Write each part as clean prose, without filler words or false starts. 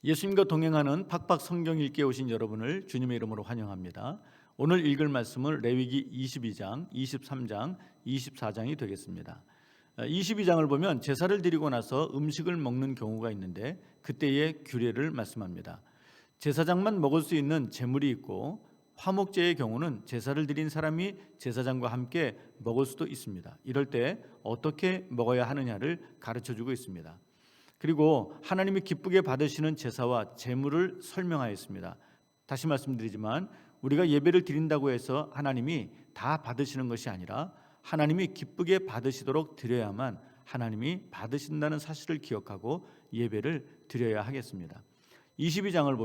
예수님과 동행하는 팍팍 성경 읽기에 오신 여러분을 주님의 이름으로 환영합니다. 오늘 읽을 말씀은 레위기 22장, 23장, 24장이 되겠습니다. 22장을 보면 제사를 드리고 나서 음식을 먹는 경우가 있는데 그때의 규례를 말씀합니다. 제사장만 먹을 수 있는 제물이 있고 화목제의 경우는 제사를 드린 사람이 제사장과 함께 먹을 수도 있습니다. 이럴 때 어떻게 먹어야 하느냐를 가르쳐주고 있습니다. 그리고 하나님이 기쁘게 받으시는 제사와 제물을 설명하였습니다. 다시 말씀드리지만 우리가 예배를 드린다고 해서 하나님이 다 받으시는 것이 아니라 하나님이 기쁘게 받으시도록 드려야만 하나님이 받으신다는 사실을 기억하고 예배를 드려야 하겠습니다. 23장을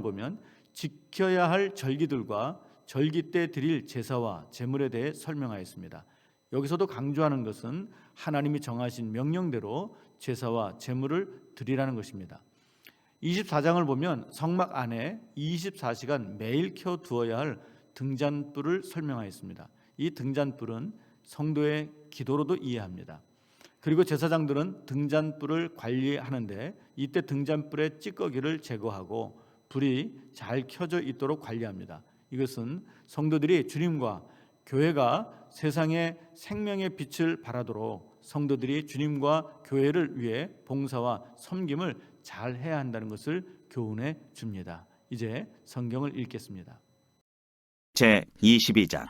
보면 지켜야 할 절기들과 절기 때 드릴 제사와 제물에 대해 설명하였습니다. 여기서도 강조하는 것은 하나님이 정하신 명령대로 제사와 제물을 드리라는 것입니다. 24장을 보면 성막 안에 24시간 매일 켜두어야 할 등잔불을 설명하였습니다. 이 등잔불은 성도의 기도로도 이해합니다. 그리고 제사장들은 등잔불을 관리하는데 이때 등잔불의 찌꺼기를 제거하고 불이 잘 켜져 있도록 관리합니다. 이것은 성도들이 주님과 교회가 세상에 생명의 빛을 발하도록 성도들이 주님과 교회를 위해 봉사와 섬김을 잘 해야 한다는 것을 교훈해 줍니다. 이제 성경을 읽겠습니다. 제 22장.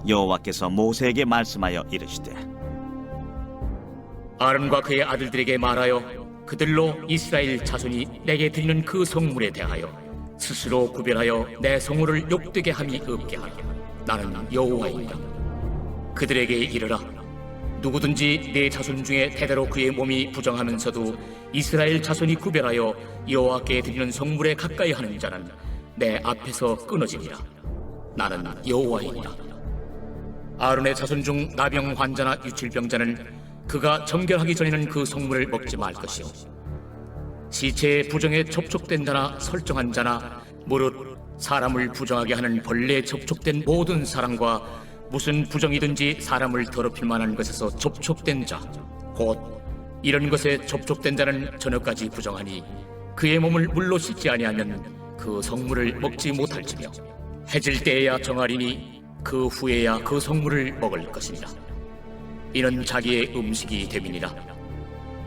여호와께서 모세에게 말씀하여 이르시되 아론과 그의 아들들에게 말하여 그들로 이스라엘 자손이 내게 드리는 그 성물에 대하여 스스로 구별하여 내 성물을 욕되게 함이 없게 하라. 나는 여호와이니라. 그들에게 이르라. 누구든지 내 자손 중에 대대로 그의 몸이 부정하면서도 이스라엘 자손이 구별하여 여호와께 드리는 성물에 가까이 하는 자는 내 앞에서 끊어지리라. 나는 여호와이니라. 아론의 자손 중 나병 환자나 유출병자는 그가 정결하기 전에는 그 성물을 먹지 말 것이요, 시체의 부정에 접촉된 자나 설정한 자나 무릇 사람을 부정하게 하는 벌레에 접촉된 모든 사람과 무슨 부정이든지 사람을 더럽힐 만한 것에서 접촉된 자, 곧 이런 것에 접촉된 자는 저녁까지 부정하니 그의 몸을 물로 씻지 아니하면 그 성물을 먹지 못할지며 해질 때에야 정하리니 그 후에야 그 성물을 먹을 것이니라. 이는 자기의 음식이 됨이니라.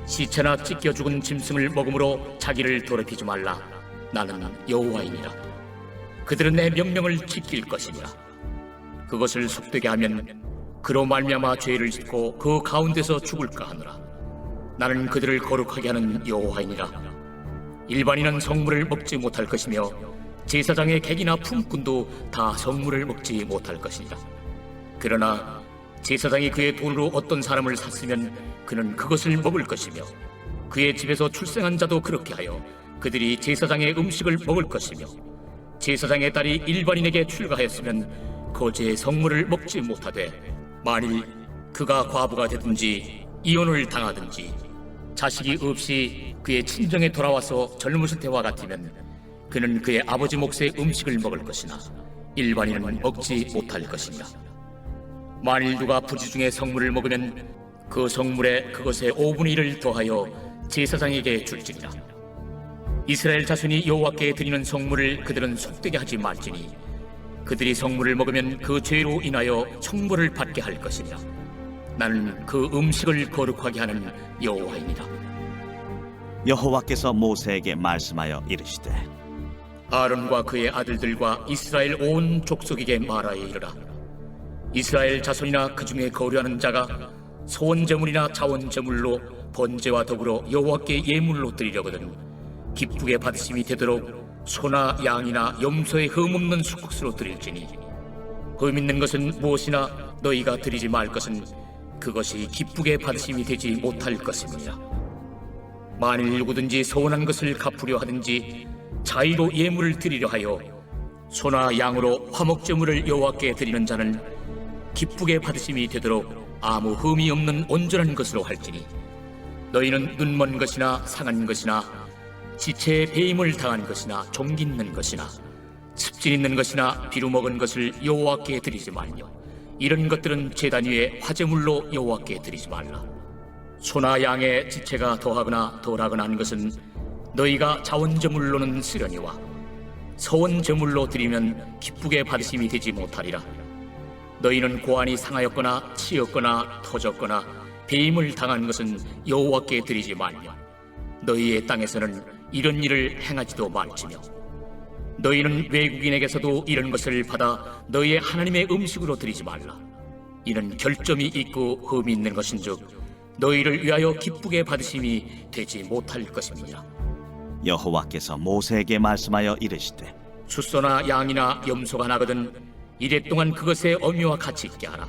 시체나 찢겨 죽은 짐승을 먹음으로 자기를 더럽히지 말라. 나는 여호와이니라. 그들은 내 명령을 지킬 것이니라. 그것을 속되게 하면 그로 말미암아 죄를 짓고 그 가운데서 죽을까 하노라. 나는 그들을 거룩하게 하는 여호와이니라. 일반인은 성물을 먹지 못할 것이며 제사장의 객이나 품꾼도 다 성물을 먹지 못할 것이니라. 그러나 제사장이 그의 돈으로 어떤 사람을 샀으면 그는 그것을 먹을 것이며 그의 집에서 출생한 자도 그렇게 하여 그들이 제사장의 음식을 먹을 것이며 제사장의 딸이 일반인에게 출가하였으면 거제의 성물을 먹지 못하되 만일 그가 과부가 되든지 이혼을 당하든지 자식이 없이 그의 친정에 돌아와서 젊으실 때와 같으면 그는 그의 아버지 몫의 음식을 먹을 것이나 일반인은 먹지 못할 것이니라. 만일 누가 부지 중에 성물을 먹으면 그 성물에 그것의 5분의 1을 더하여 제사장에게 줄지니라. 이스라엘 자손이 여호와께 드리는 성물을 그들은 속되게 하지 말지니 그들이 성물을 먹으면 그 죄로 인하여 형벌을 받게 할 것이니라. 나는 그 음식을 거룩하게 하는 여호와이니라. 여호와께서 모세에게 말씀하여 이르시되 아론과 그의 아들들과 이스라엘 온 족속에게 말하여 이르라. 이스라엘 자손이나 그 중에 거류하는 자가 소원제물이나 자원제물로 번제와 더불어 여호와께 예물로 드리려거든 기쁘게 받으심이 되도록 소나 양이나 염소의 흠없는 수국수로 드릴지니 흠 있는 것은 무엇이나 너희가 드리지 말 것은 그것이 기쁘게 받으심이 되지 못할 것입니다. 만일 누구든지 소원한 것을 갚으려 하든지 자의로 예물을 드리려 하여 소나 양으로 화목제물을 여호와께 드리는 자는 기쁘게 받으심이 되도록 아무 흠이 없는 온전한 것으로 할지니 너희는 눈먼 것이나 상한 것이나 지체에 배임을 당한 것이나 종기 있는 것이나 습진 있는 것이나 비루 먹은 것을 여호와께 드리지 말며 이런 것들은 제단 위에 화제물로 여호와께 드리지 말라. 소나 양의 지체가 더하거나 덜하거나 한 것은 너희가 자원제물로는 쓰려니와 서원제물로 드리면 기쁘게 받으심이 되지 못하리라. 너희는 고안이 상하였거나 치였거나 터졌거나 배임을 당한 것은 여호와께 드리지 말며 너희의 땅에서는 이런 일을 행하지도 말지며 너희는 외국인에게서도 이런 것을 받아 너희의 하나님의 음식으로 드리지 말라. 이는 결점이 있고 흠이 있는 것인즉 너희를 위하여 기쁘게 받으심이 되지 못할 것입니다. 여호와께서 모세에게 말씀하여 이르시되 수소나 양이나 염소가 나거든 이래 동안 그것의 어미와 같이 있게 하라.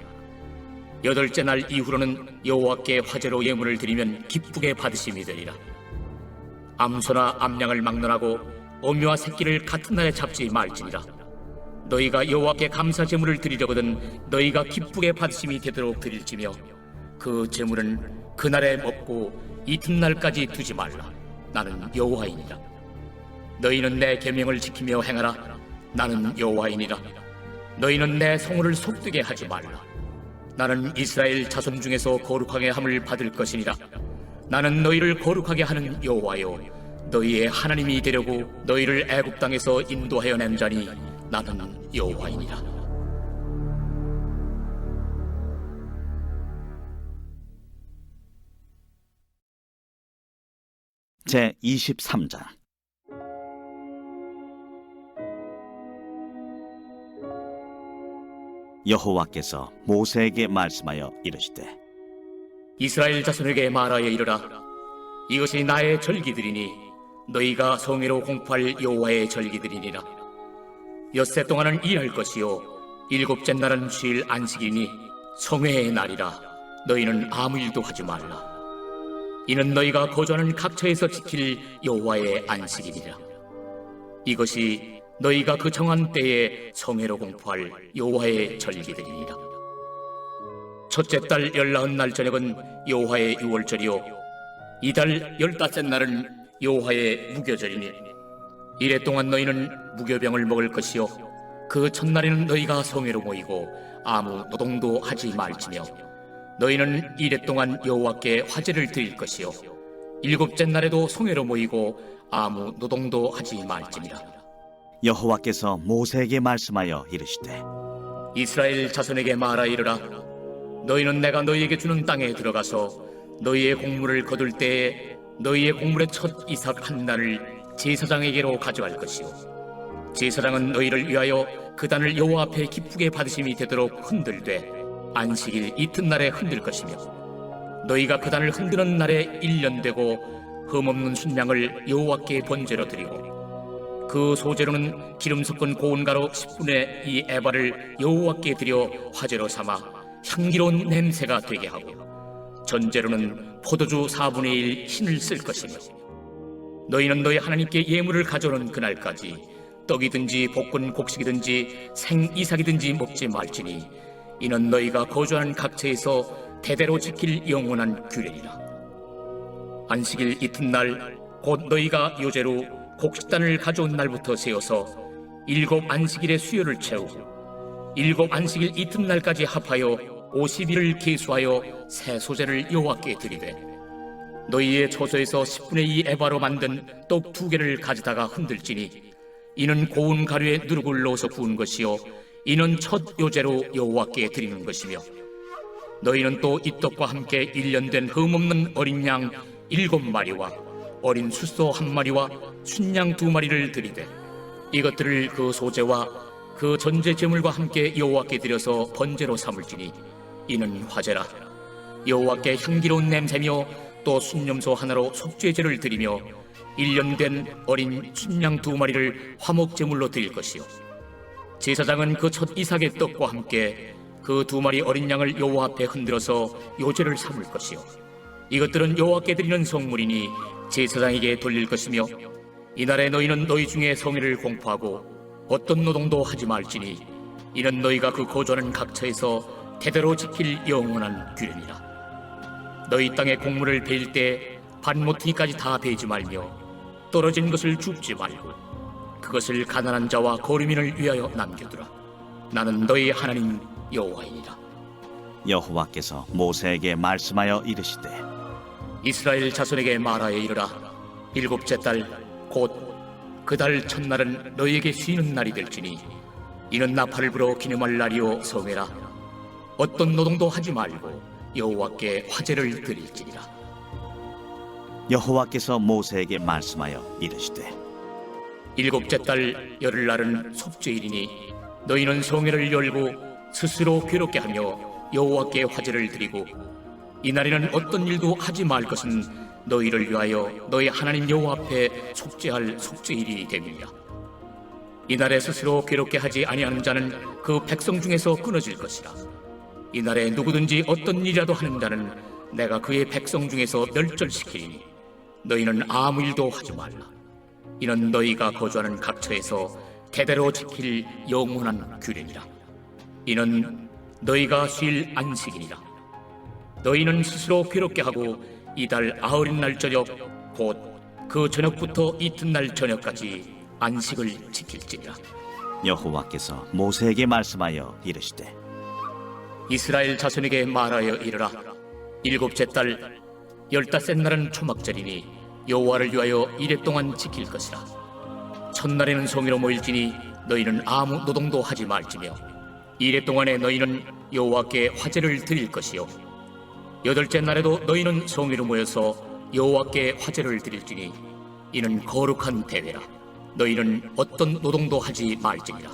8째 날 이후로는 여호와께 화제로 예물을 드리면 기쁘게 받으심이 되리라. 암소나 암양을 막론하고 어미와 새끼를 같은 날에 잡지 말지니라. 너희가 여호와께 감사 제물을 드리려거든 너희가 기쁘게 받으심이 되도록 드릴지며 그 제물은 그날에 먹고 이튿날까지 두지 말라. 나는 여호와이니라. 너희는 내 계명을 지키며 행하라. 나는 여호와이니라. 너희는 내 성호를 속되게 하지 말라. 나는 이스라엘 자손 중에서 거룩하게 함을 받을 것이니라. 나는 너희를 거룩하게 하는 여호와요 너희의 하나님이 되려고 너희를 애굽 땅에서 인도하여 낸 자니 나는 여호와이니라. 제 23장. 여호와께서 모세에게 말씀하여 이르시되 이스라엘 자손에게 말하여 이르라. 이것이 나의 절기들이니 너희가 성회로 공포할 여호와의 절기들이니라. 엿새 동안은 일할 것이요 7째 날은 쉴 안식이니 성회의 날이라. 너희는 아무 일도 하지 말라. 이는 너희가 거주하는 각처에서 지킬 여호와의 안식이니라. 이것이 너희가 그 정한 때에 성회로 공포할 여호와의 절기들이니라. 첫째 달 19날 저녁은 여호와의 유월절이요 이달 15째 날은 여호와의 무교절이니 이래 동안 너희는 무교병을 먹을 것이요 그 첫날에는 너희가 성회로 모이고 아무 노동도 하지 말지며 너희는 이래 동안 여호와께 화제를 드릴 것이요 7째 날에도 성회로 모이고 아무 노동도 하지 말지니라. 여호와께서 모세에게 말씀하여 이르시되 이스라엘 자손에게 말하 이르라. 너희는 내가 너희에게 주는 땅에 들어가서 너희의 곡물을 거둘 때에 너희의 곡물의 첫 이삭 한 단을 제사장에게로 가져갈 것이요 제사장은 너희를 위하여 그 단을 여호와 앞에 기쁘게 받으심이 되도록 흔들되 안식일 이튿날에 흔들 것이며 너희가 그 단을 흔드는 날에 1년 되고 흠없는 순양을 여호와께 번제로 드리고 그 소제로는 기름 섞은 고운 가루 10분의 2 에바를 여호와께 드려 화제로 삼아 향기로운 냄새가 되게 하고 전제로는 포도주 4분의 1 흰을 쓸 것이며 너희는 너희 하나님께 예물을 가져오는 그날까지 떡이든지 볶은 곡식이든지 생 이삭이든지 먹지 말지니 이는 너희가 거주하는 각처에서 대대로 지킬 영원한 규례니라. 안식일 이튿날 곧 너희가 요제로 곡식단을 가져온 날부터 세어서 7 안식일의 수요를 채우고 7 안식일 이튿날까지 합하여 50일을 계수하여 새 소제를 여호와께 드리되 너희의 초소에서 10분의 2 에바로 만든 떡 2개를 가져다가 흔들지니 이는 고운 가루에 누룩을 넣어서 구운 것이요 이는 첫 요제로 여호와께 드리는 것이며 너희는 또 이 떡과 함께 1년 된 흠없는 어린 양 7마리와 어린 숫소 1마리와 순양 2마리를 드리되 이것들을 그 소제와 그 전제 제물과 함께 여호와께 드려서 번제로 삼을지니 이는 화제라. 여호와께 향기로운 냄새며 또 순염소 하나로 속죄제를 드리며 1년 된 어린 순양 2마리를 화목 제물로 드릴 것이요 제사장은 그 첫 이삭의 떡과 함께 그 2마리 어린 양을 여호와 앞에 흔들어서 요제를 삼을 것이요 이것들은 여호와께 드리는 성물이니 제사장에게 돌릴 것이며 이날에 너희는 너희 중에 성회를 공포하고 어떤 노동도 하지 말지니 이는 너희가 그 거주하는 각처에서 대대로 지킬 영원한 규례니라. 너희 땅의 곡물을 베일 때 반모퉁이까지 다 베지 말며 떨어진 것을 줍지 말고 그것을 가난한 자와 거류민을 위하여 남겨두라. 나는 너희 하나님 여호와이니라. 여호와께서 모세에게 말씀하여 이르시되 이스라엘 자손에게 말하여 이르라. 일곱째 달 곧 그 달 첫날은 너희에게 쉬는 날이 될지니 이는 나팔을 불어 기념할 날이요 성회라. 어떤 노동도 하지 말고 여호와께 화제를 드릴지니라. 여호와께서 모세에게 말씀하여 이르시되 일곱째 달 열흘날은 속죄일이니 너희는 성회를 열고 스스로 괴롭게 하며 여호와께 화제를 드리고 이날에는 어떤 일도 하지 말 것은 너희를 위하여 너희 하나님 여호와 앞에 속죄할 속죄일이 됨이니라. 이날에 스스로 괴롭게 하지 아니하는 자는 그 백성 중에서 끊어질 것이라. 이날에 누구든지 어떤 일이라도 하는 자는 내가 그의 백성 중에서 멸절시키리니 너희는 아무 일도 하지 말라. 이는 너희가 거주하는 각처에서 대대로 지킬 영원한 규례니라. 이는 너희가 쉴 안식이니라. 너희는 스스로 괴롭게 하고 이달 아흔 날 저녁 곧 그 저녁부터 이튿날 저녁까지 안식을 지킬지니라. 여호와께서 모세에게 말씀하여 이르시되 이스라엘 자손에게 말하여 이르라. 일곱째 달 열다섯 날은 초막절이니 여호와를 위하여 이레 동안 지킬 것이라. 첫날에는 성회로 모일지니 너희는 아무 노동도 하지 말지며 이레 동안에 너희는 여호와께 화제를 드릴 것이요 여덟째 날에도 너희는 성회로 모여서 여호와께 화제를 드릴지니 이는 거룩한 대회라. 너희는 어떤 노동도 하지 말지니라.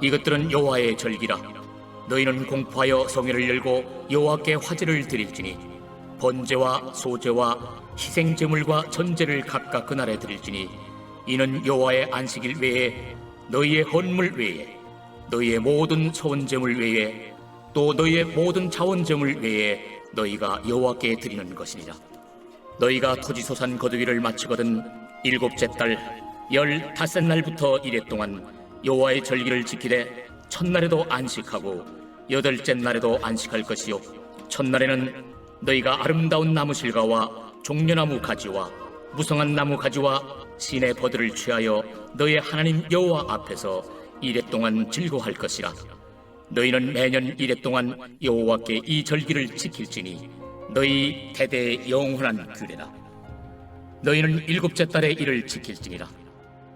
이것들은 여호와의 절기라. 너희는 공포하여 성회를 열고 여호와께 화제를 드릴지니 번제와 소제와 희생제물과 전제를 각각 그날에 드릴지니 이는 여호와의 안식일 외에 너희의 헌물 외에 너희의 모든 소원제물 외에 또 너희의 모든 자원제물 외에 너희가 여호와께 드리는 것이니라. 너희가 토지소산 거두기를 마치거든 일곱째 달 열다섯 날부터 이레 동안 여호와의 절기를 지키되 첫날에도 안식하고 여덟째 날에도 안식할 것이요 첫날에는 너희가 아름다운 나무 실과와 종려나무 가지와 무성한 나무 가지와 신의 버들을 취하여 너희의 하나님 여호와 앞에서 이레 동안 즐거워할 것이라. 너희는 매년 이레 동안 여호와께 이 절기를 지킬지니 너희 대대의 영원한 규례라. 너희는 일곱째 달에 이를 지킬지니라.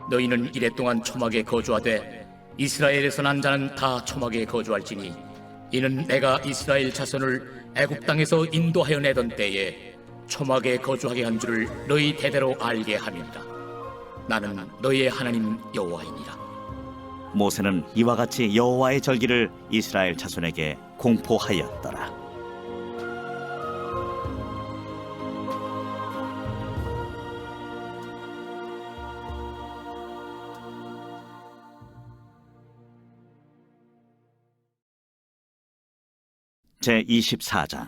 너희는 이레 동안 초막에 거주하되 이스라엘에서 난 자는 다 초막에 거주할지니 이는 내가 이스라엘 자손을 애굽 땅에서 인도하여 내던 때에 초막에 거주하게 한 줄을 너희 대대로 알게 함이니라. 나는 너희의 하나님 여호와이니라. 모세는 이와 같이 여호와의 절기를 이스라엘 자손에게 공포하였더라. 제24장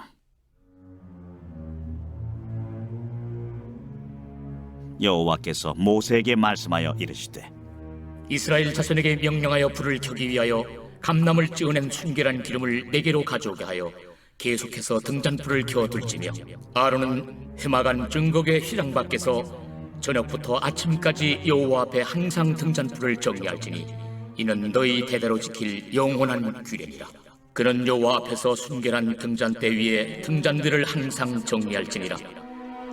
여호와께서 모세에게 말씀하여 이르시되 이스라엘 자손에게 명령하여 불을 켜기 위하여 감람을 찌어낸 순결한 기름을 네개로 가져오게 하여 계속해서 등잔불을 켜둘지며 아론은 회막안 증거계 휘장 밖에서 저녁부터 아침까지 여호와 앞에 항상 등잔불을 정리할지니 이는 너희 대대로 지킬 영원한 규례니라. 그는 여호와 앞에서 순결한 등잔대 위에 등잔들을 항상 정리할지니라.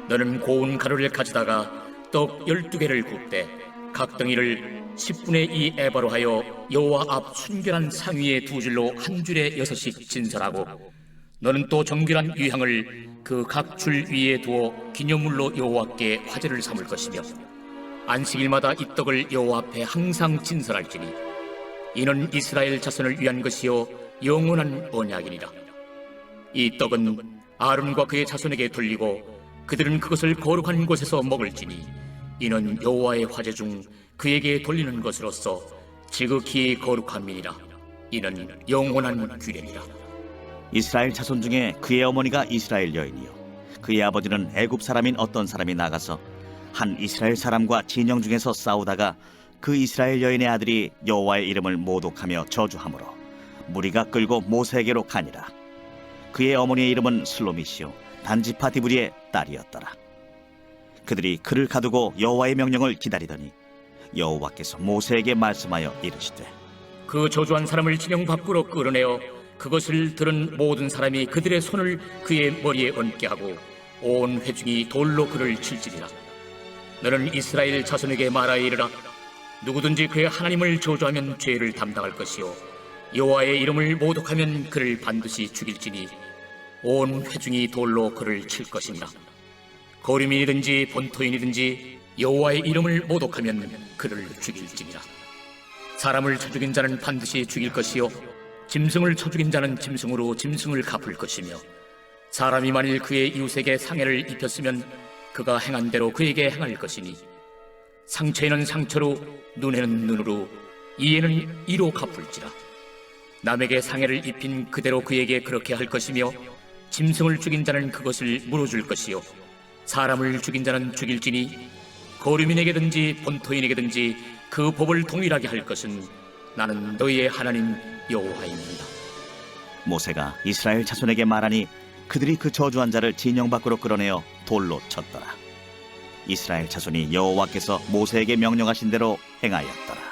너는 고운 가루를 가져다가 떡 12개를 굽되 각 덩이를 10분의 2 에바로 하여 여호와 앞 순결한 상위에 두 줄로 한 줄에 6씩 진설하고 너는 또 정결한 유향을 그 각 줄 위에 두어 기념물로 여호와께 화제를 삼을 것이며 안식일마다 이 떡을 여호와 앞에 항상 진설할지니 이는 이스라엘 자손을 위한 것이요 영원한 언약이니라. 이 떡은 아론과 그의 자손에게 돌리고 그들은 그것을 거룩한 곳에서 먹을지니 이는 여호와의 화제 중 그에게 돌리는 것으로서 지극히 거룩함이니라. 이는 영원한 규례니라. 이스라엘 자손 중에 그의 어머니가 이스라엘 여인이요 그의 아버지는 애굽 사람인 어떤 사람이 나가서 한 이스라엘 사람과 진영 중에서 싸우다가 그 이스라엘 여인의 아들이 여호와의 이름을 모독하며 저주하므로 무리가 끌고 모세에게로 가니라. 그의 어머니의 이름은 슬로미시요 단지파 디브리의 딸이었더라. 그들이 그를 가두고 여호와의 명령을 기다리더니 여호와께서 모세에게 말씀하여 이르시되 그 저주한 사람을 진영 밖으로 끌어내어 그것을 들은 모든 사람이 그들의 손을 그의 머리에 얹게 하고 온 회중이 돌로 그를 칠지리라. 너는 이스라엘 자손에게 말하여 이르라. 누구든지 그의 하나님을 저주하면 죄를 담당할 것이요 여호와의 이름을 모독하면 그를 반드시 죽일지니 온 회중이 돌로 그를 칠 것이니라. 거류민이든지 본토인이든지 여호와의 이름을 모독하면 그를 죽일지니라. 사람을 쳐 죽인 자는 반드시 죽일 것이요 짐승을 쳐 죽인 자는 짐승으로 짐승을 갚을 것이며 사람이 만일 그의 이웃에게 상해를 입혔으면 그가 행한 대로 그에게 행할 것이니 상처에는 상처로 눈에는 눈으로 이에는 이로 갚을지라. 남에게 상해를 입힌 그대로 그에게 그렇게 할 것이며 짐승을 죽인 자는 그것을 물어줄 것이요 사람을 죽인 자는 죽일지니 거류민에게든지 본토인에게든지 그 법을 동일하게 할 것은 나는 너희의 하나님 여호와입니다. 모세가 이스라엘 자손에게 말하니 그들이 그 저주한 자를 진영 밖으로 끌어내어 돌로 쳤더라. 이스라엘 자손이 여호와께서 모세에게 명령하신 대로 행하였더라.